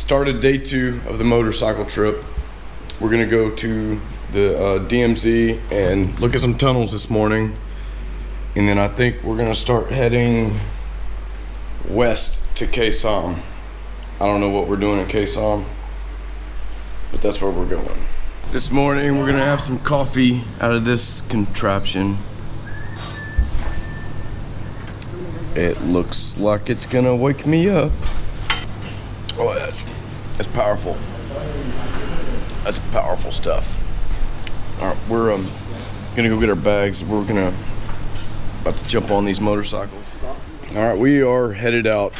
started day 2 of the motorcycle trip. We're gonna go to the DMZ and look at some tunnels this morning. And then I think we're gonna start heading west to Khe Sanh. I don't know what we're doing in Khe Sanh, but that's where we're going. This morning we're gonna have some coffee out of this contraption. It looks like it's gonna wake me up. Oh, that's powerful. That's powerful stuff. All right, we're gonna go get our bags. We're about to jump on these motorcycles. All right, we are headed out.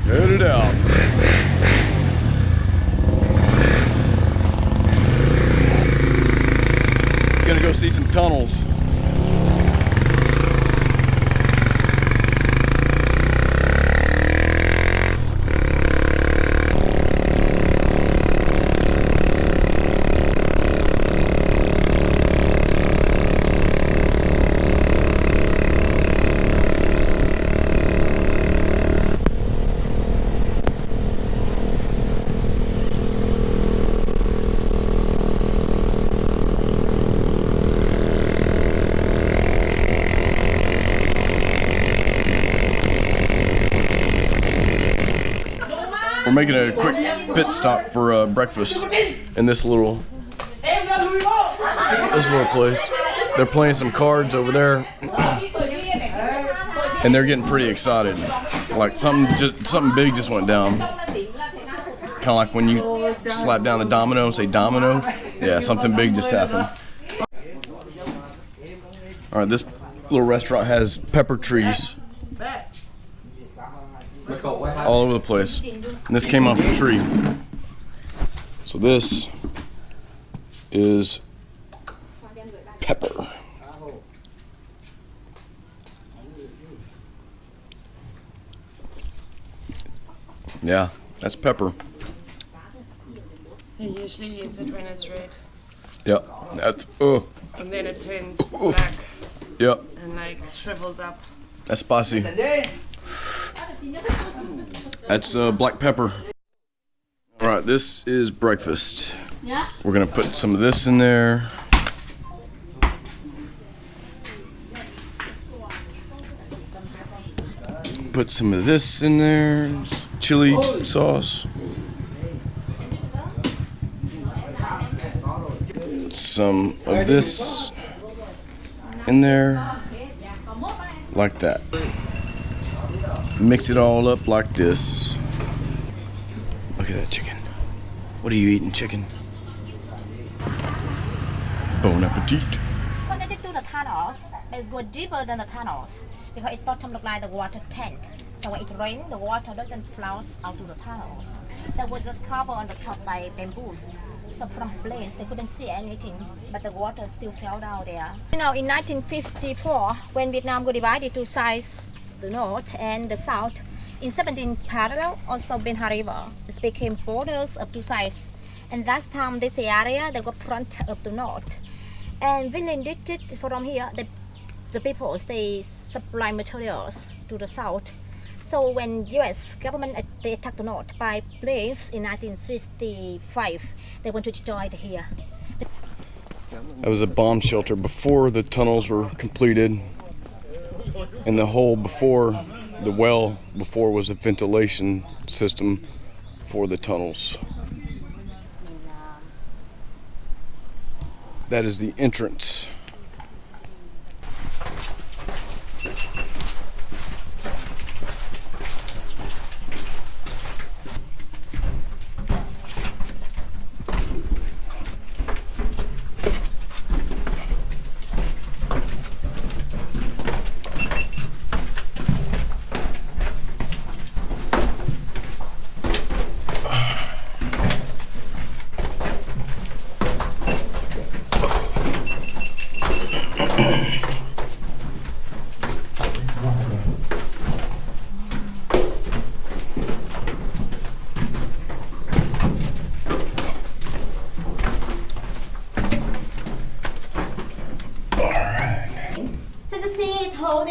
Headed out. Gonna go see some tunnels. We're making a quick pit stop for breakfast in this little place. They're playing some cards over there, and they're getting pretty excited. Like something big just went down. Kind of like when you slap down the domino and say domino. Yeah, something big just happened. All right, this little restaurant has pepper trees all over the place, and this came off the tree. So this is pepper. Yeah, that's pepper. It usually is it when it's red. Yep, that's And then it turns black. Yep, And like shrivels up. that's spicy. That's black pepper. All right, this is breakfast. We're gonna put some of this in there. Put some of this in there. Chili sauce. Some of this in there, like that. Mix it all up like this. Look at that chicken. What are you eating, chicken? Bon appetit. Connected to the tunnels, but it goes deeper than the tunnels because its bottom look like the water tank. So when it rains, the water doesn't flow out to the tunnels. That was just covered on the top by bamboos. So from planes, they couldn't see anything, but the water still fell down there. You know, in 1954, when Vietnam got divided two sides, the north and the south, in 17 parallel, also Ben Ha River, it became borders of two sides. And that time, this area, they were front of the north. And when they did it from here, the people, they supply materials to the south. So when U.S. government they attacked the north by planes in 1965, they want to destroy it here. That was a bomb shelter before the tunnels were completed. And the hole before, the well before, was a ventilation system for the tunnels. That is the entrance.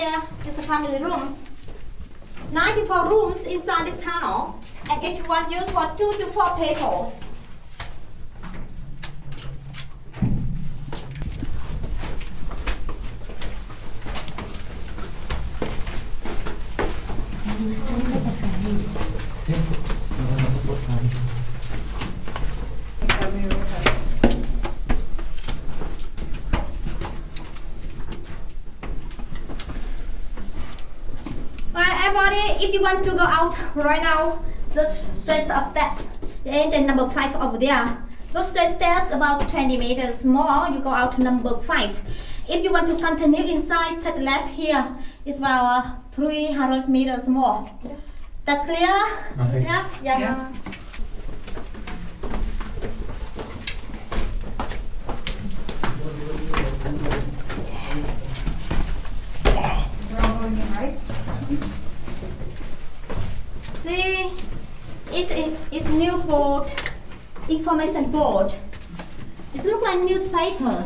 there is a family room. 94 rooms inside the tunnel, and each one used for 2 to 4 people. Right, everybody, if you want to go out right now, just straight up steps. The engine number 5 over there. Go straight stairs about 20 meters more, you go out to number 5. If you want to continue inside, take left here. It's about 300 meters more. That's clear? Okay. Yeah? Yeah. See, it's new board, information board. It looks like newspaper.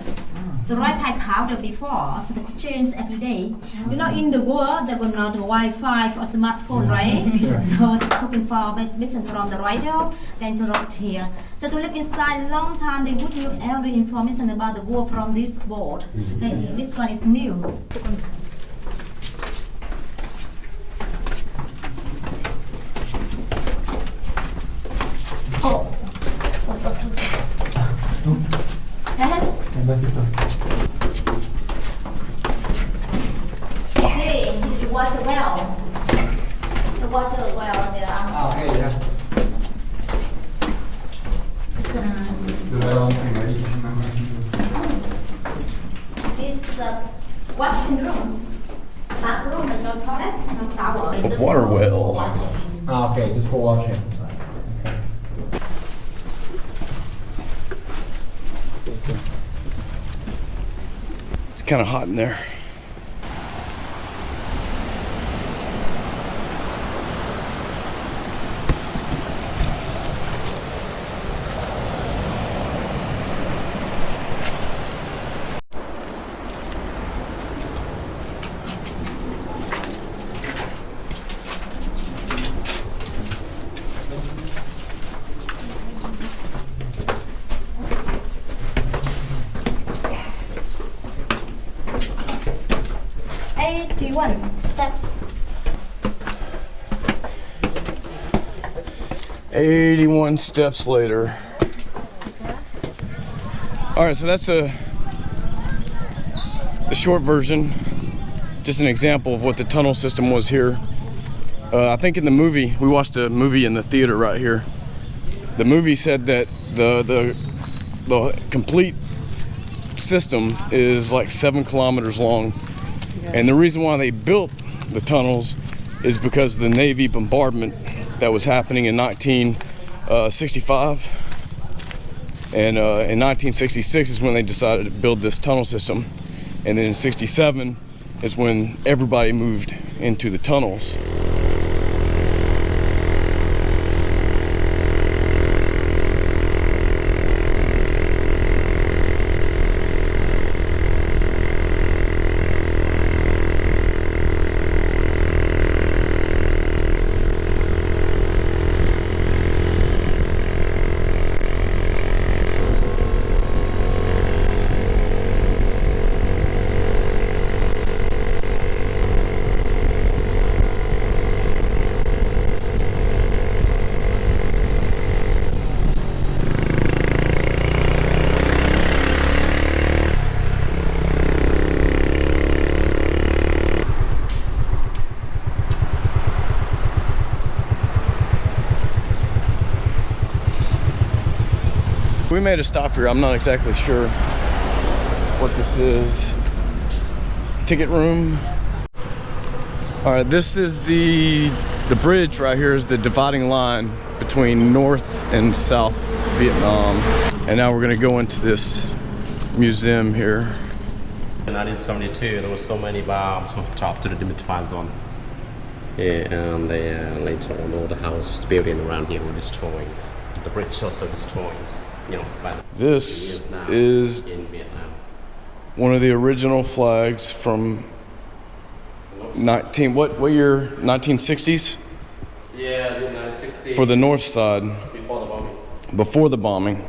The right pipe powder before, so they could change every day. You know, in the world, they're gonna the Wi-Fi or smartphone, right? So they're talking for business from the radio, then to road here. So to live inside a long time, they would know every information about the world from this board. And this one is new. Oh. Hey, the water well. The water well there. Okay, yeah. This is the washing room. Bathroom and no toilet, no shower. It's A water well. Washing. Okay, just for washing. It's kind of hot in there. Steps. 81 steps later. All right, so that's the short version. Just an example of what the tunnel system was here. I think in the movie, we watched a movie in the theater right here. The movie said that the complete system is like 7 kilometers long. And the reason why they built the tunnels is because of the Navy bombardment that was happening in 1965. And in 1966 is when they decided to build this tunnel system. And then in 67 is when everybody moved into the tunnels. We made a stop here. I'm not exactly sure what this is. Ticket room. All right, this is the bridge right here is the dividing line between North and South Vietnam. And now we're gonna go into this museum here. In 1972, there were so many bombs dropped to the demilitarized zone. Yeah, and later on, all the houses building around here were destroyed. The bridge also destroyed. You know, by the This years now is in Vietnam. one of the original flags from What year? 1960s? Yeah, the 1960. For the north side, Before the bombing. before the bombing.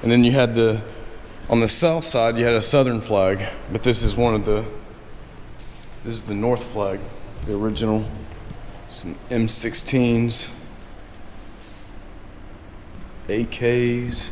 And then you had on the south side, you had a southern flag, but this is the north flag, the original. Some M16s, AKs.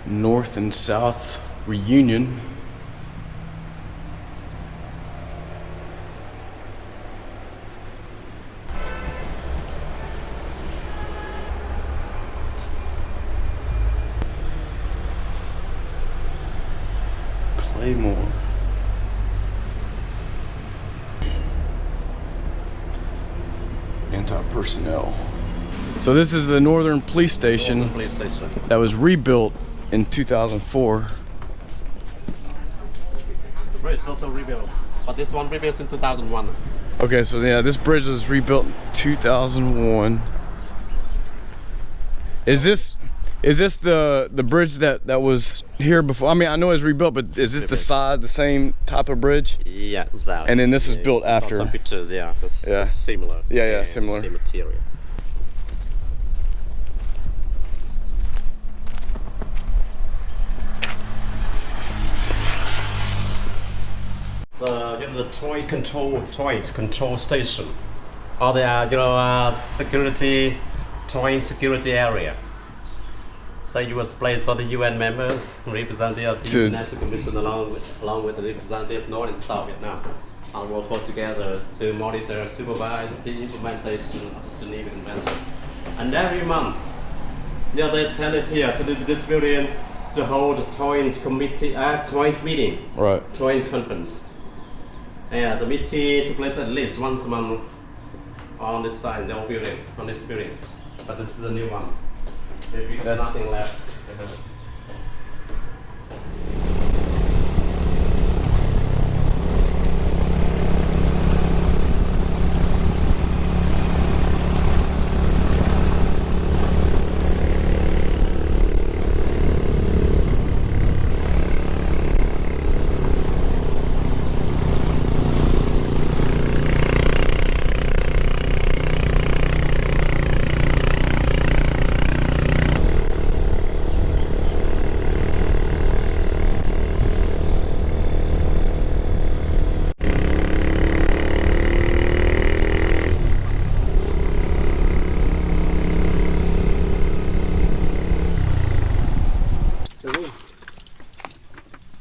North and South reunion. Claymore. Anti-personnel. So this is the Northern Police Station Police station. that was rebuilt in 2004. The bridge is also rebuilt. But this one rebuilt in 2001. Okay, so yeah, this bridge was rebuilt in 2001. Is this the bridge that was here before? I mean, I know it was rebuilt, but is this the same type of bridge? Yeah, exactly. And then this was built I saw after. some pictures, yeah. It's similar. Yeah, similar. Same material. The toy control station, or the security area. So it was placed for the UN members, representative of the International Commission, along with the representative of North and South Vietnam, and work all together to monitor, supervise the implementation of the Geneva Convention. And every month, they tell it here to this building to hold a joint meeting, Right. joint conference. Yeah, the meeting took place at least once a month on this side, the old building, on this building. But this is a new one. Maybe there's nothing left.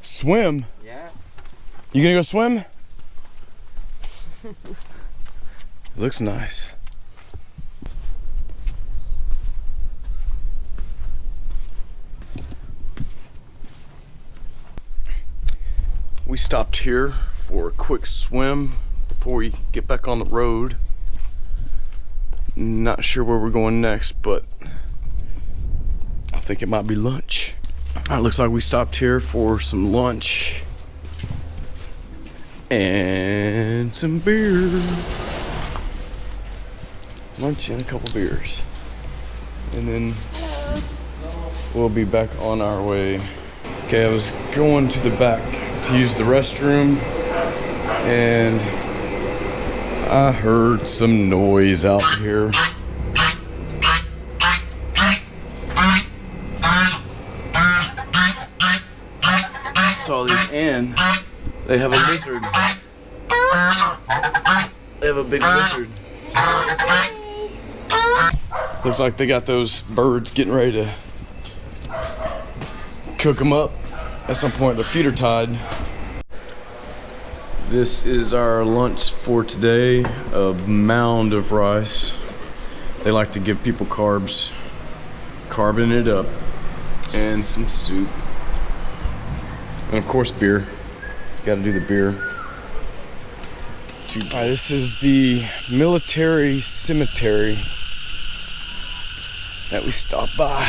Swim? Yeah. You gonna go swim? Looks nice. We stopped here for a quick swim before we get back on the road. Not sure where we're going next, but I think it might be lunch. All right, looks like we stopped here for some lunch and some beer. Lunch and a couple beers. And then we'll be back on our way. Okay, I was going to the back to use the restroom and I heard some noise out here. Saw these, and they have a lizard. They have a big lizard. Looks like they got those birds getting ready to cook them up at some point. The feeder tide. This is our lunch for today, a mound of rice. They like to give people carbs, carving it up, and some soup. And of course beer, gotta do the beer. All right, this is the military cemetery that we stopped by.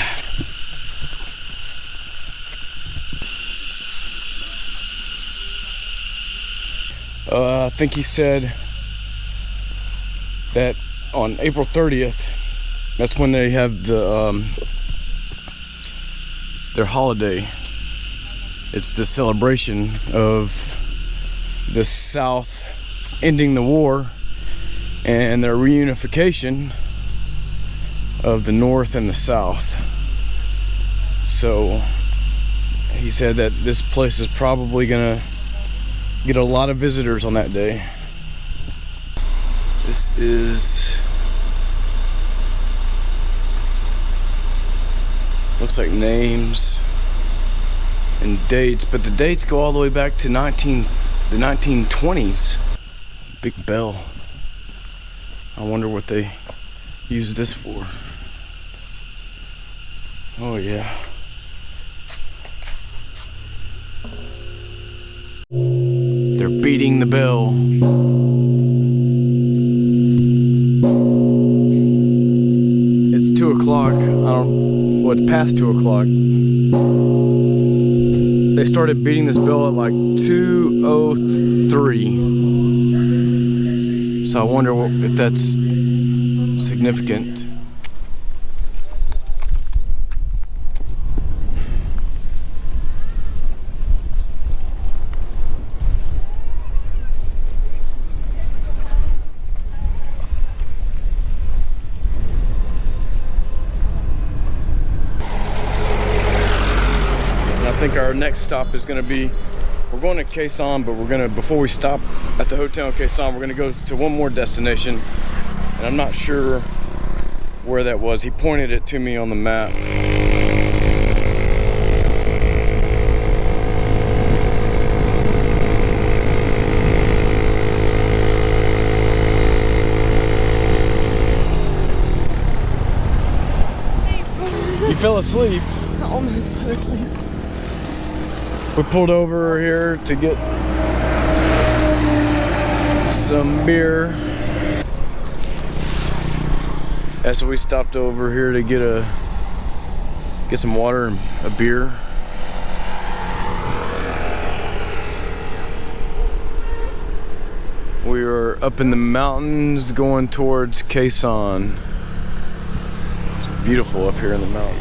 I think he said that on April 30th, that's when they have the their holiday. It's the celebration of the South ending the war and their reunification of the North and the South. So he said that this place is probably gonna get a lot of visitors on that day. This is, looks like names and dates, but the dates go all the way back to the 1920s. Big bell. I wonder what they use this for. Oh yeah. They're beating the bell. It's 2 o'clock. Well, it's past 2 o'clock. They started beating this bell at like 2:03. So I wonder if that's significant. I think our next stop is going to be, we're going to Khe Sanh, but we're going to, before we stop at the hotel in Khe Sanh, we're going to go to one more destination, and I'm not sure where that was. He pointed it to me on the map. You fell asleep. I almost fell asleep. We pulled over here to get some beer. Yeah, so we stopped over here to get some water and a beer. We were up in the mountains going towards Khe Sanh. It's beautiful up here in the mountains.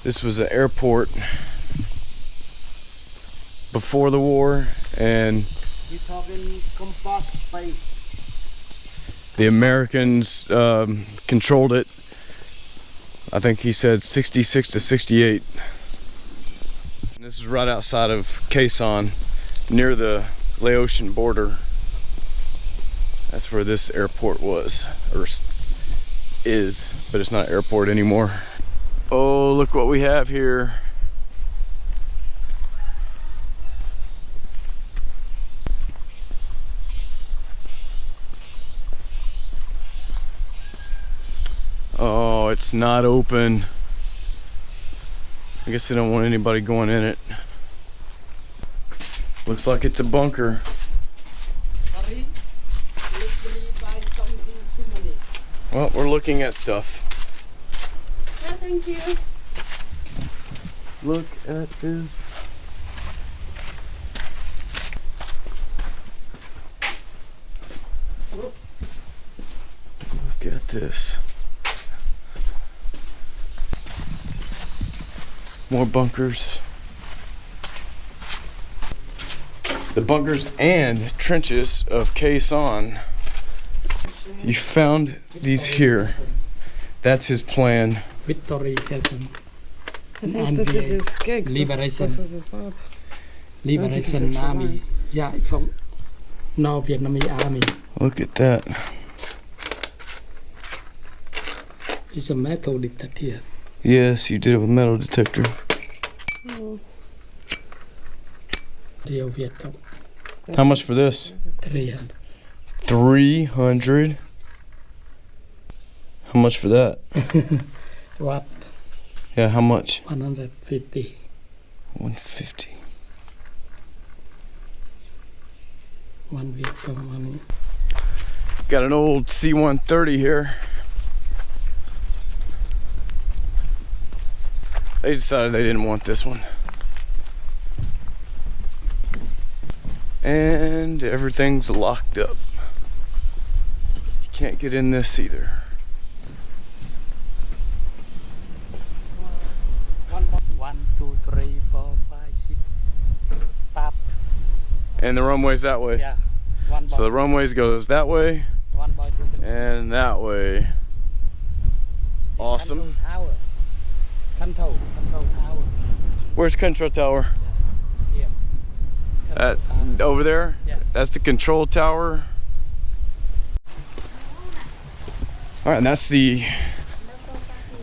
This was an airport before the war, and the Americans controlled it. I think he said 66 to 68. And this is right outside of Khe Sanh, near the Laotian border. That's where this airport was, or is, but it's not an airport anymore. Oh, look what we have here. Oh, it's not open. I guess they don't want anybody going in it. Looks like it's a bunker. Well, we're looking at stuff. Oh, thank you. Look at this. Look at this. More bunkers. The bunkers and trenches of Khe Sanh. You found these here. That's his plan. Victory Khe Sanh. I think this is his gig. Liberation. This is his vibe. Liberation Army. Yeah, from North Vietnamese Army. Look at that. It's a metal detector. Yes, you did it with metal detector. Real Viet Cong. How much for this? 300. 300. How much for that? What? Yeah, how much? 150. 150. One Viet Cong money. Got an old C-130 here. They decided they didn't want this one. And everything's locked up. You can't get in this either. 1, 2, 3, 4, 5, 6. Pop. And the runway's that way. Yeah. One So the runways goes that way One boy to the and that way. Awesome. Control tower. Control tower. Where's Control Tower? Here. Control tower. Over there? Yeah. That's the control tower. Alright, and that's the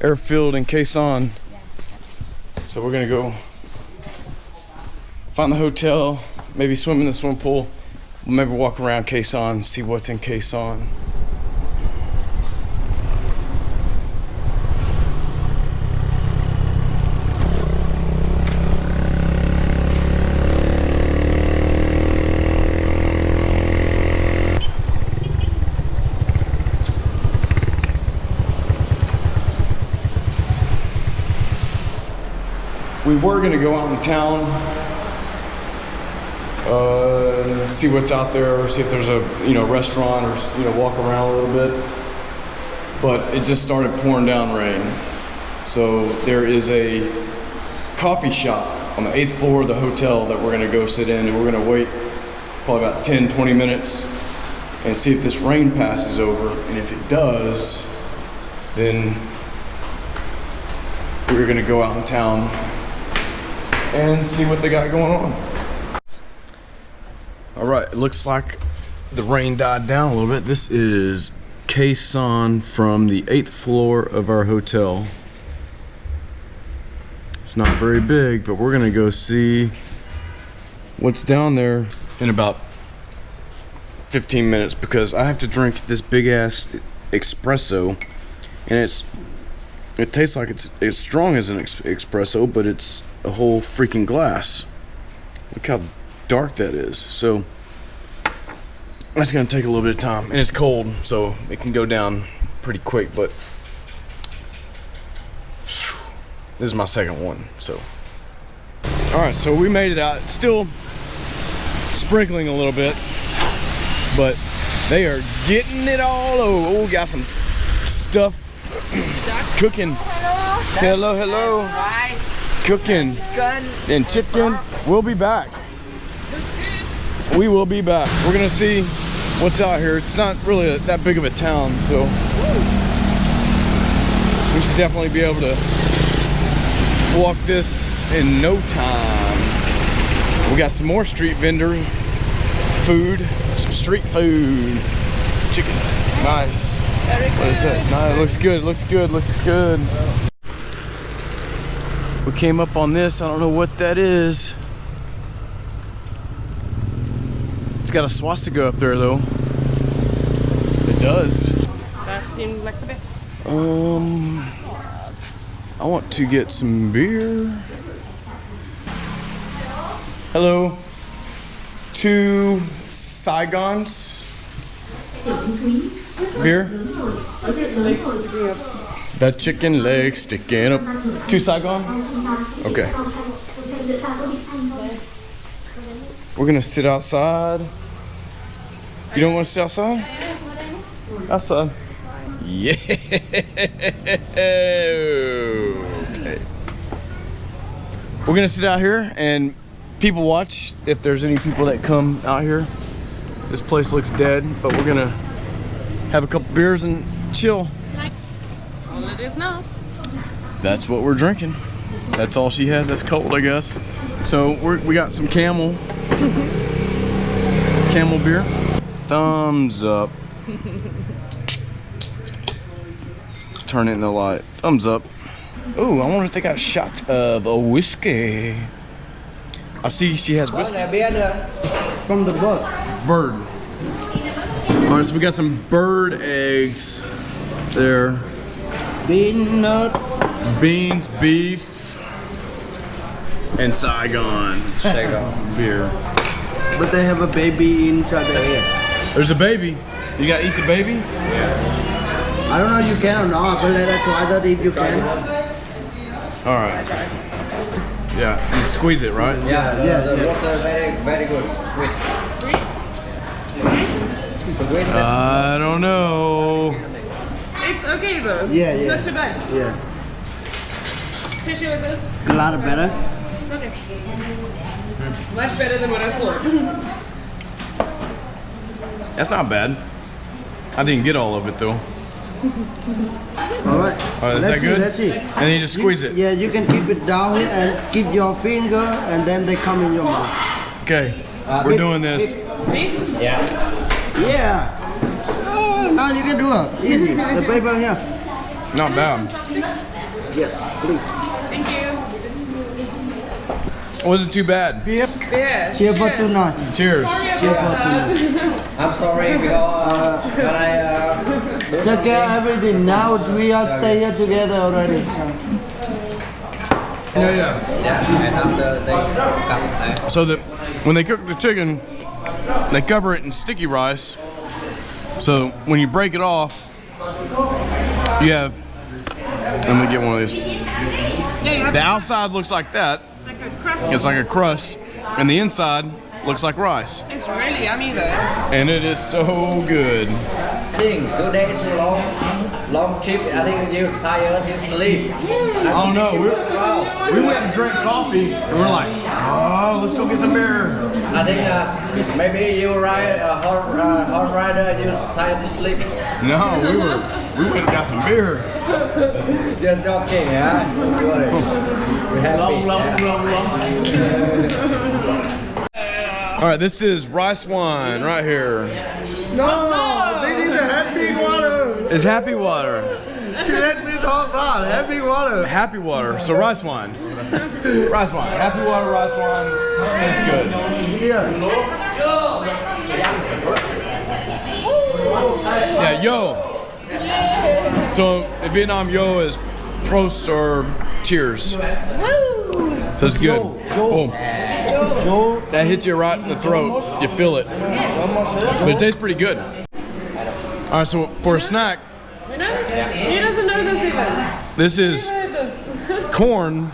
airfield in Khe Sanh. So we're gonna go find the hotel, maybe swim in the swimming pool, maybe walk around Khe Sanh, see what's in Khe Sanh. We were gonna go out in town, see what's out there, see if there's a restaurant or walk around a little bit. But it just started pouring down rain. So there is a coffee shop on the 8th floor of the hotel that we're gonna go sit in, and we're gonna wait probably about 10-20 minutes and see if this rain passes over. And if it does, then we're gonna go out in town and see what they got going on. All right, it looks like the rain died down a little bit. This is Khe Sanh from the 8th floor of our hotel. It's not very big, but we're gonna go see what's down there in about 15 minutes because I have to drink this big ass espresso, and it tastes like it's strong as an espresso, but it's a whole freaking glass. Look how dark that is. So that's gonna take a little bit of time, and it's cold, so it can go down pretty quick. But this is my second one. So all right, so we made it out. It's still sprinkling a little bit, but they are getting it all over. Oh, we got some stuff cooking. Hello, hello. Cooking and chicken. We'll be back. We will be back. We're gonna see what's out here. It's not really that big of a town, so we should definitely be able to walk this in no time. We got some more street vendor food, some street food, chicken. Nice. What is that? No, it looks good. Looks good. Looks good. We came up on this. I don't know what that is. It's got a swastika up there, though. It does. That seemed like the best. I want to get some beer. Hello. 2 Saigons beer. That chicken leg sticking up. 2 Saigon? Okay. We're gonna sit outside. You don't want to sit outside? Outside. Yeah. Okay. We're gonna sit out here and people watch if there's any people that come out here. This place looks dead, but we're gonna have a couple beers and chill. All it is now. That's what we're drinking. That's all she has. That's cold, I guess. So we got some Camel beer. Thumbs up. Turn it in the light. Thumbs up. Ooh, I wonder if they got shots of a whiskey. I see she has whiskey. From the book. Bird. All right, so we got some bird eggs there. Peanut. Beans, beef, and Saigon beer. But they have a baby inside the egg. There's a baby. You gotta eat the baby? I don't know if you can or not, but let us try that if you can. All right. Yeah, you squeeze it, right? Yeah, the water very good. Sweet. I don't know. It's okay though. Yeah, yeah. Not too bad. Yeah. Can you with this? A lot better. Okay. Much better than what I thought. That's not bad. I didn't get all of it though. All right. All right, is that good? Let's see. And then you just squeeze it. Yeah, you can keep it down here and keep your finger, and then they come in your mouth. Okay, we're doing this. Yeah. Oh, now you can do it. Easy. The paper here. Not bad. Yes, please. Thank you. Wasn't too bad. Cheers. Yeah. Cheers for tonight. Cheers. Cheers for tonight. I'm sorry because when I Take care of everything. Now we are stay here together already. Yeah. and after they cut So that when they cook the chicken, they cover it in sticky rice. So when you break it off, you have. Let me get one of these. The outside looks like that. Like a crust. It's like a crust, and the inside looks like rice. It's really yummy though. And it is so good. I think today is a long trip. I think you tired, you sleep. Oh no, we went and drank coffee, and we're like, oh, let's go get some beer. I think maybe you ride a horse rider, you tired to sleep. No, we went and got some beer. You're joking, yeah? We're happy. All right, this is rice wine right here. No, this is a happy water. It's happy water. Let me talk on happy water. Happy water. So rice wine. Rice wine. Happy water, rice wine. It's good. Cheers. Yeah, yo. So in Vietnam, yo is prost or cheers. So it's good. Boom. That hits you right in the throat. You feel it. But it tastes pretty good. All right, so for a snack, You know this? He doesn't know this even. this is He heard this. corn,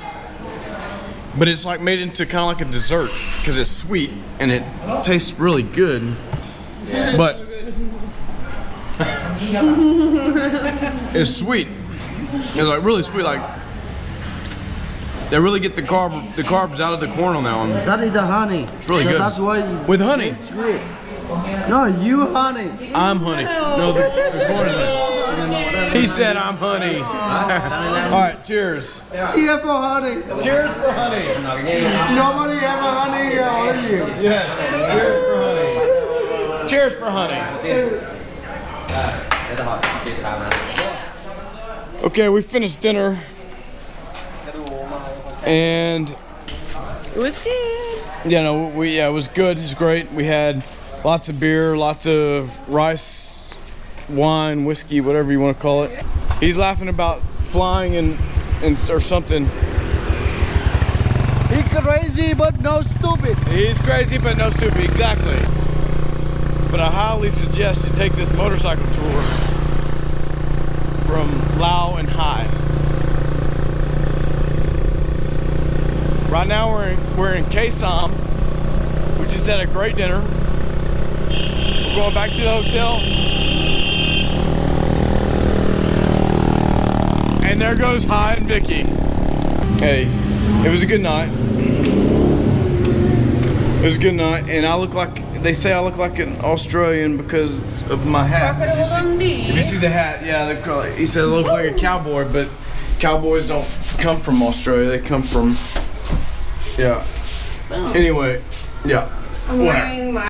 but it's like made into kind of like a dessert because it's sweet and it tastes really good. But it's sweet. It's like really sweet. Like they really get the carbs out of the corn on that one. That is the honey. It's really So good. that's why With honey. it's sweet. No, you honey. I'm honey. No, the corn is honey. He said I'm honey. All right, cheers. Cheers for honey. Cheers for honey. Nobody ever honey here, only you. Yes. Cheers for honey. Cheers for honey. Okay, we finished dinner. And It was good. yeah, no, it was good. It was great. We had lots of beer, lots of rice, wine, whiskey, whatever you want to call it. He's laughing about flying and or something. He crazy but no stupid. He's crazy, but no stupid. Exactly. But I highly suggest you take this motorcycle tour from Lao and Hai. Right now we're in Khe Sanh. We just had a great dinner. We're going back to the hotel. And there goes Hai and Vicky. Hey, it was a good night. It was a good night, and I look like, they say I look like an Australian because of my hat. If you see the hat, yeah, he said I look like a cowboy, but cowboys don't come from Australia. They come from, yeah. Anyway, yeah. I'm wearing my